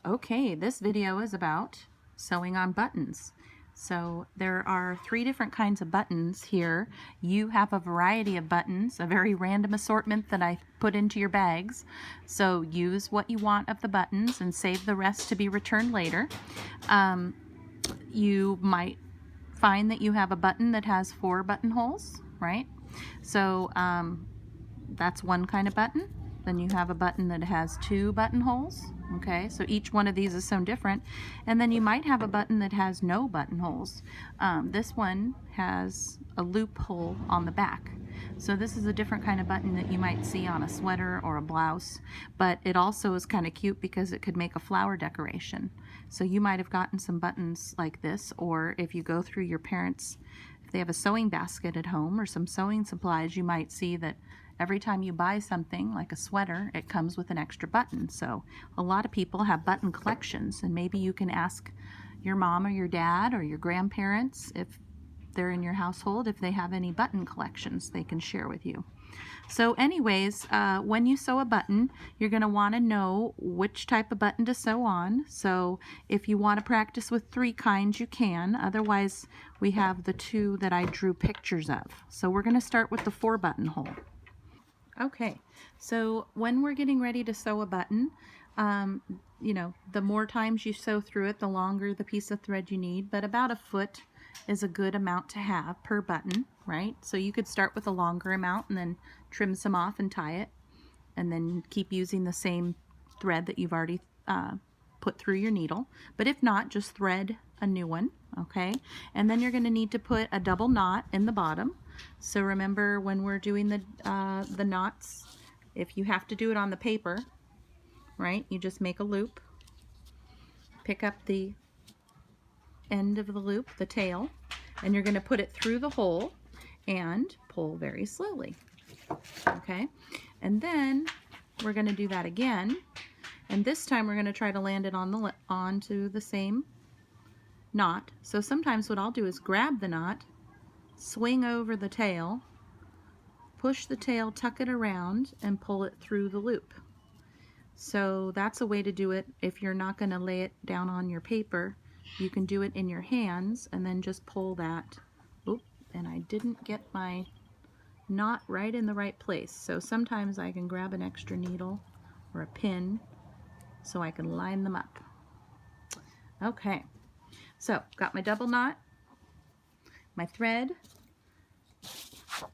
Okay, this video is about sewing on buttons. So there are 3 different kinds of buttons here. You have a variety of buttons, a very random assortment that I put into your bags. So use what you want of the buttons and save the rest to be returned later. You might find that you have a button that has 4 buttonholes, right? So that's one kind of button. Then you have a button that has 2 buttonholes. Okay, so each one of these is sewn different. And then you might have a button that has no buttonholes. This one has a loophole on the back. So this is a different kind of button that you might see on a sweater or a blouse, but it also is kind of cute because it could make a flower decoration. So you might have gotten some buttons like this, or if you go through your parents', if they have a sewing basket at home or some sewing supplies, you might see that every time you buy something like a sweater, it comes with an extra button. So a lot of people have button collections, and maybe you can ask your mom or your dad or your grandparents, if they're in your household, if they have any button collections they can share with you. So anyways, when you sew a button, you're going to want to know which type of button to sew on. So if you want to practice with 3 kinds, you can. Otherwise, we have the 2 that I drew pictures of. So we're going to start with the 4 buttonhole. Okay, so when we're getting ready to sew a button, the more times you sew through it, the longer the piece of thread you need, but about a foot is a good amount to have per button, right? So you could start with a longer amount and then trim some off and tie it, and then keep using the same thread that you've already put through your needle. But if not, just thread a new one, okay? And then you're going to need to put a double knot in the bottom. So remember, when we're doing the knots, if you have to do it on the paper, right, you just make a loop, pick up the end of the loop, the tail, and you're going to put it through the hole and pull very slowly, okay? And then we're going to do that again, and this time we're going to try to land it on onto the same knot. So sometimes what I'll do is grab the knot, swing over the tail, push the tail, tuck it around, and pull it through the loop. So that's a way to do it. If you're not going to lay it down on your paper, you can do it in your hands and then just pull that. Oop, and I didn't get my knot right in the right place. So sometimes I can grab an extra needle or a pin so I can line them up. Okay, so got my double knot, my thread,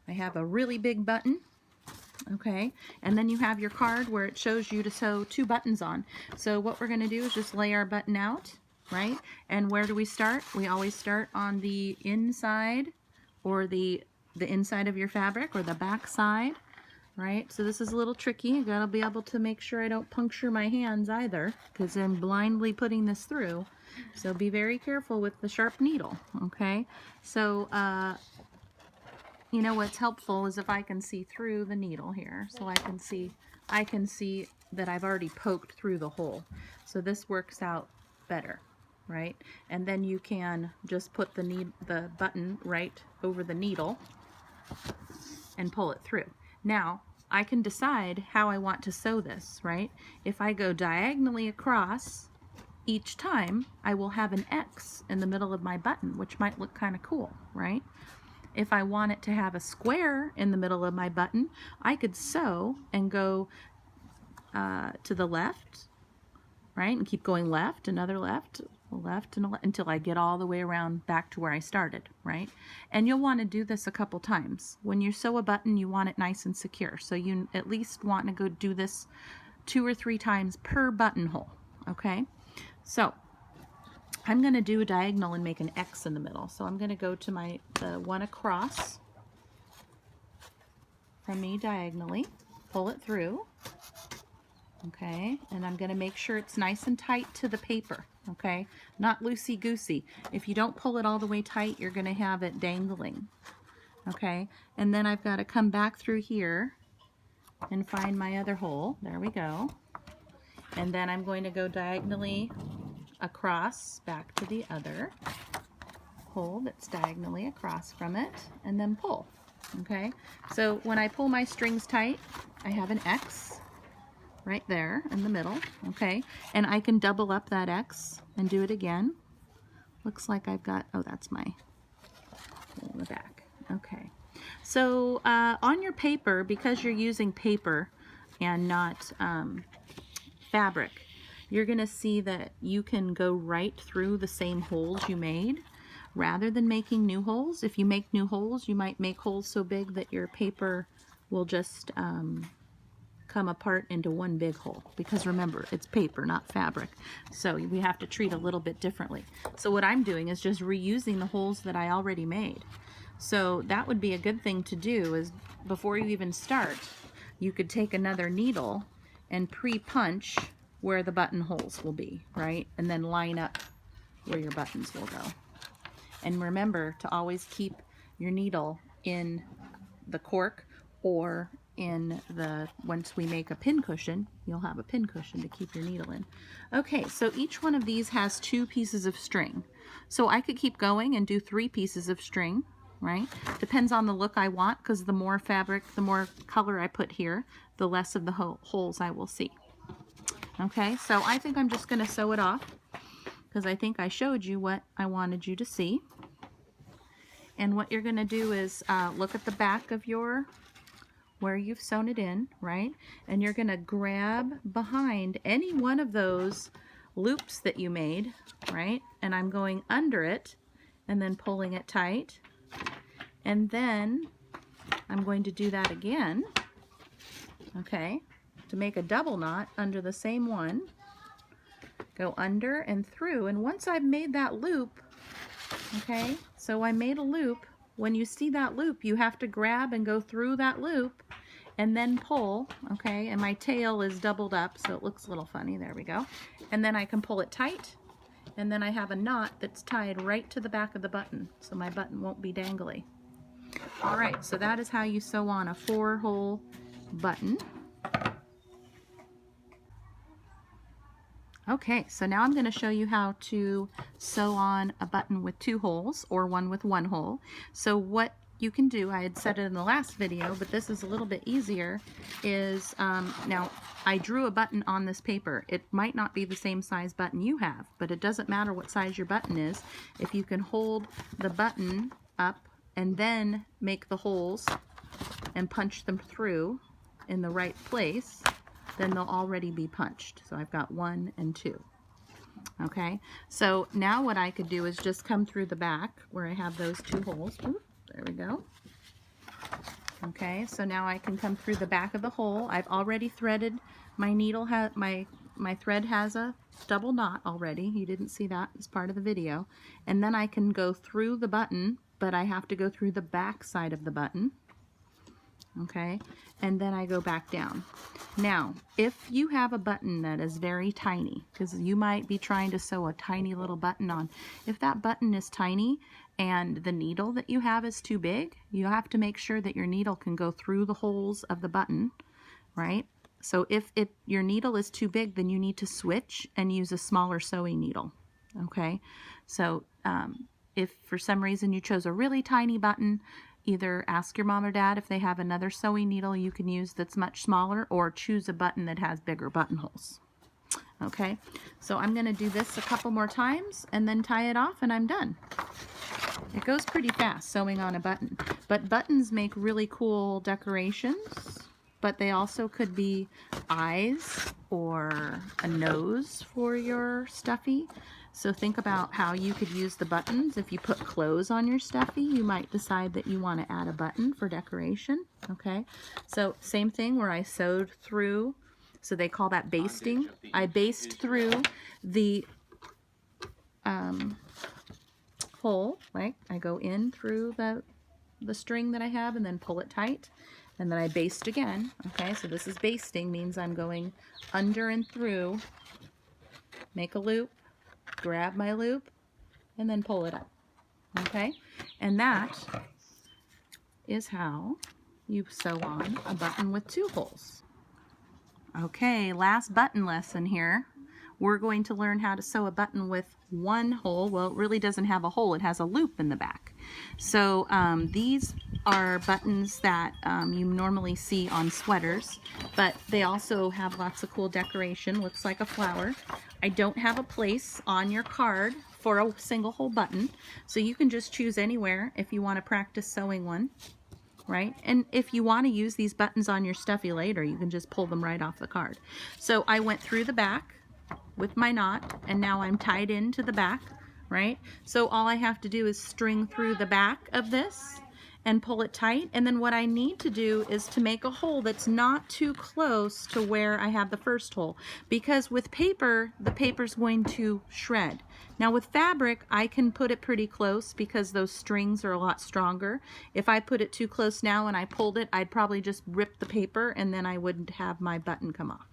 I have a really big button, okay, and then you have your card where it shows you to sew 2 buttons on. So what we're going to do is just lay our button out, right? And where do we start? We always start on the inside, or the inside of your fabric, or the back side, right? So this is a little tricky. I gotta be able to make sure I don't puncture my hands either, because I'm blindly putting this through. So be very careful with the sharp needle, okay? So you know what's helpful is if I can see through the needle here, so I can see that I've already poked through the hole. So this works out better, right? And then you can just put the button right over the needle and pull it through. Now I can decide how I want to sew this, right? If I go diagonally across each time, I will have an X in the middle of my button, which might look kind of cool, right? If I want it to have a square in the middle of my button, I could sew and go to the left, right, and keep going left, another left, left, and until I get all the way around back to where I started, right? And you'll want to do this a couple times. When you sew a button, you want it nice and secure, so you at least want to go do this 2 or 3 times per buttonhole, okay? So I'm going to do a diagonal and make an X in the middle. So I'm going to go to the one across from me diagonally, pull it through, okay, and I'm going to make sure it's nice and tight to the paper, okay, not loosey-goosey. If you don't pull it all the way tight, you're going to have it dangling, okay, and then I've got to come back through here and find my other hole. There we go. And then I'm going to go diagonally across back to the other hole that's diagonally across from it, and then pull, okay? So when I pull my strings tight, I have an X, right there in the middle, okay? And I can double up that X and do it again. Looks like I've got, oh, that's my hole in the back. Okay. So on your paper, because you're using paper and not fabric, you're going to see that you can go right through the same holes you made rather than making new holes. If you make new holes, you might make holes so big that your paper will just come apart into one big hole, because remember, it's paper, not fabric. So we have to treat a little bit differently. So what I'm doing is just reusing the holes that I already made. So that would be a good thing to do, is before you even start, you could take another needle and pre-punch where the buttonholes will be, right? And then line up where your buttons will go. And remember to always keep your needle in the cork, or in the, once we make a pin cushion, you'll have a pin cushion to keep your needle in. Okay, so each one of these has 2 pieces of string. So I could keep going and do 3 pieces of string, right? Depends on the look I want, because the more fabric, the more color I put here, the less of the holes I will see. Okay, so I think I'm just going to sew it off, because I think I showed you what I wanted you to see. And what you're going to do is look at the back of your, where you've sewn it in, right? And you're going to grab behind any one of those loops that you made, right? And I'm going under it and then pulling it tight. And then I'm going to do that again, okay, to make a double knot under the same one. Go under and through, and once I've made that loop, okay, so I made a loop. When you see that loop, you have to grab and go through that loop and then pull, okay, and my tail is doubled up so it looks a little funny. There we go. And then I can pull it tight, and then I have a knot that's tied right to the back of the button, so my button won't be dangly. All right, so that is how you sew on a 4-hole button. Okay, so now I'm going to show you how to sew on a button with 2 holes, or one with 1 hole. So what you can do, I had said it in the last video, but this is a little bit easier, is now I drew a button on this paper. It might not be the same size button you have, but it doesn't matter what size your button is. If you can hold the button up and then make the holes and punch them through in the right place, then they'll already be punched. So I've got 1 and 2. Okay, so now what I could do is just come through the back where I have those 2 holes. Ooh, there we go. Okay, so now I can come through the back of the hole. I've already threaded my needle. My thread has a double knot already. You didn't see that as part of the video. And then I can go through the button, but I have to go through the back side of the button. Okay, and then I go back down. Now, if you have a button that is very tiny, because you might be trying to sew a tiny little button on, if that button is tiny and the needle that you have is too big, you have to make sure that your needle can go through the holes of the button, right? So if your needle is too big, then you need to switch and use a smaller sewing needle. Okay, so if for some reason you chose a really tiny button, either ask your mom or dad if they have another sewing needle you can use that's much smaller, or choose a button that has bigger buttonholes. Okay, so I'm going to do this a couple more times and then tie it off, and I'm done. It goes pretty fast sewing on a button, but buttons make really cool decorations, but they also could be eyes or a nose for your stuffy. So think about how you could use the buttons. If you put clothes on your stuffy, you might decide that you want to add a button for decoration. Okay, so same thing where I sewed through, so they call that basting. I basted through the hole, like I go in through the string that I have and then pull it tight, and then I baste again. Okay, so this is basting, means I'm going under and through, make a loop, grab my loop, and then pull it up. Okay, and that is how you sew on a button with 2 holes. Okay, last button lesson here. we're going to learn how to sew a button with one hole. Well, it really doesn't have a hole, it has a loop in the back. So these are buttons that you normally see on sweaters, but they also have lots of cool decoration. Looks like a flower. I don't have a place on your card for a single hole button, so you can just choose anywhere if you want to practice sewing one, right? And if you want to use these buttons on your stuffy later, you can just pull them right off the card. So I went through the back with my knot, and now I'm tied into the back, right? So all I have to do is string through the back of this and pull it tight, and then what I need to do is to make a hole that's not too close to where I have the first hole, because with paper, the paper's going to shred. Now with fabric, I can put it pretty close because those strings are a lot stronger. If I put it too close now and I pulled it, I'd probably just rip the paper and then I wouldn't have my button come off.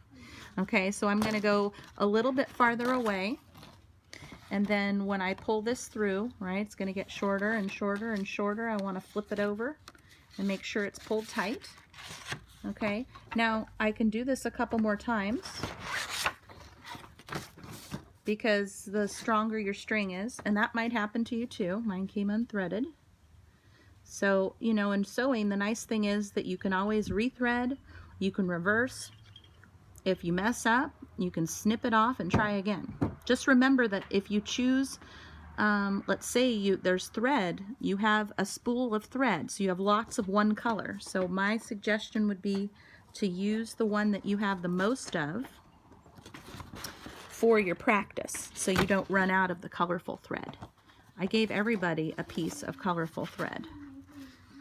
Okay, so I'm gonna go a little bit farther away, and then when I pull this through, right, it's going to get shorter and shorter and shorter. I want to flip it over and make sure it's pulled tight. Okay, now I can do this a couple more times because the stronger your string is, and that might happen to you too. Mine came unthreaded. So, you know, in sewing, the nice thing is that you can always rethread, you can reverse. If you mess up, you can snip it off and try again. Just remember that if you choose, let's say there's thread, you have a spool of thread, so you have lots of one color. So my suggestion would be to use the one that you have the most of for your practice, so you don't run out of the colorful thread. I gave everybody a piece of colorful thread.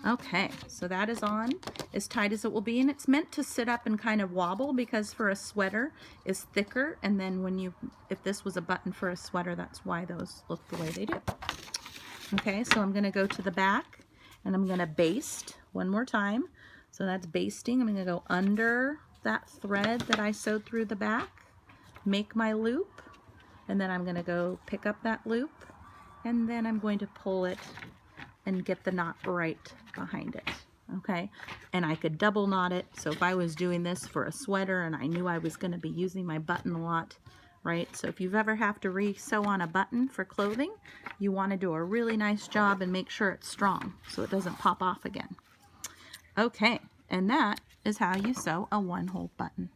Okay, so that is on as tight as it will be, and it's meant to sit up and kind of wobble because for a sweater is thicker, and then if this was a button for a sweater, that's why those look the way they do. Okay, so I'm going to go to the back and I'm going to baste one more time. So that's basting. I'm going to go under that thread that I sewed through the back, make my loop, and then I'm going to go pick up that loop, and then I'm going to pull it and get the knot right behind it. Okay, and I could double knot it, so if I was doing this for a sweater and I knew I was going to be using my button a lot, right? So if you've ever have to re-sew on a button for clothing, you want to do a really nice job and make sure it's strong so it doesn't pop off again. Okay, and that is how you sew a one-hole button.